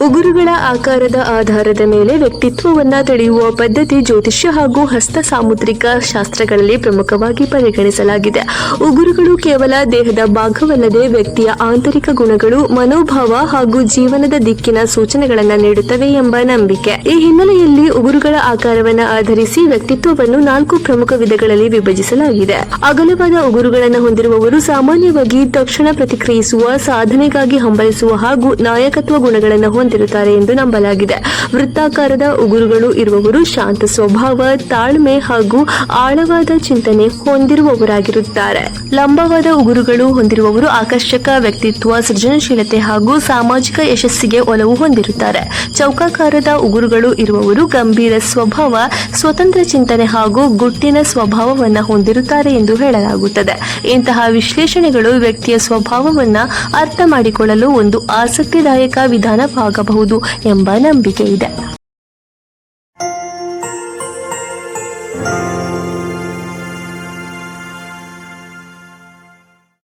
ಉಗುರುಗಳ ಆಕಾರದ ಆಧಾರದ ಮೇಲೆ ವ್ಯಕ್ತಿತ್ವವನ್ನ ತಿಳಿಯುವ ಪದ್ಧತಿ ಜ್ಯೋತಿಷ್ಯ ಹಾಗೂ ಹಸ್ತ ಸಾಮುದ್ರಿಕ ಶಾಸ್ತ್ರಗಳಲ್ಲಿ ಪ್ರಮುಖವಾಗಿ ಪರಿಗಣಿಸಲಾಗಿದೆ. ಉಗುರುಗಳು ಕೇವಲ ದೇಹದ ಭಾಗವಲ್ಲದೆ ವ್ಯಕ್ತಿಯ ಆಂತರಿಕ ಗುಣಗಳು, ಮನೋಭಾವ ಹಾಗೂ ಜೀವನದ ದಿಕ್ಕಿನ ಸೂಚನೆಗಳನ್ನು ನೀಡುತ್ತವೆ ಎಂಬ ನಂಬಿಕೆ. ಈ ಹಿನ್ನೆಲೆಯಲ್ಲಿ ಉಗುರುಗಳ ಆಕಾರವನ್ನು ಆಧರಿಸಿ ವ್ಯಕ್ತಿತ್ವವನ್ನು 4 ಪ್ರಮುಖ ವಿಧಗಳಲ್ಲಿ ವಿಭಜಿಸಲಾಗಿದೆ. ಅಗಲವಾದ ಉಗುರುಗಳನ್ನು ಹೊಂದಿರುವವರು ಸಾಮಾನ್ಯವಾಗಿ ತಕ್ಷಣ ಪ್ರತಿಕ್ರಿಯಿಸುವ, ಸಾಧನೆಗಾಗಿ ಹಂಬಲಿಸುವ ಹಾಗೂ ನಾಯಕತ್ವ ಗುಣಗಳನ್ನು ಹೊಂದಿರುತ್ತಾರೆ ಎಂದು ನಂಬಲಾಗಿದೆ. ವೃತ್ತಾಕಾರದ ಉಗುರುಗಳು ಇರುವವರು ಶಾಂತ ಸ್ವಭಾವ, ತಾಳ್ಮೆ ಹಾಗೂ ಆಳವಾದ ಚಿಂತನೆ ಹೊಂದಿರುವವರಾಗಿರುತ್ತಾರೆ. ಲಂಬವಾದ ಉಗುರುಗಳು ಹೊಂದಿರುವವರು ಆಕರ್ಷಕ ವ್ಯಕ್ತಿತ್ವ, ಸೃಜನಶೀಲತೆ ಹಾಗೂ ಸಾಮಾಜಿಕ ಯಶಸ್ಸಿಗೆ ಒಲವು ಹೊಂದಿರುತ್ತಾರೆ. ಚೌಕಾಕಾರದ ಉಗುರುಗಳು ಇರುವವರು ಗಂಭೀರ ಸ್ವಭಾವ, ಸ್ವತಂತ್ರ ಚಿಂತನೆ ಹಾಗೂ ಗುಟ್ಟಿನ ಸ್ವಭಾವವನ್ನು ಹೊಂದಿರುತ್ತಾರೆ ಎಂದು ಹೇಳಲಾಗುತ್ತದೆ. ಇಂತಹ ವಿಶ್ಲೇಷಣೆಗಳು ವ್ಯಕ್ತಿಯ ಸ್ವಭಾವವನ್ನು ಅರ್ಥ ಮಾಡಿಕೊಳ್ಳಲು ಒಂದು ಆಸಕ್ತಿದಾಯಕ ವಿಧಾನವಾಗಬಹುದು ಎಂಬ ನಂಬಿಕೆ ಇದೆ.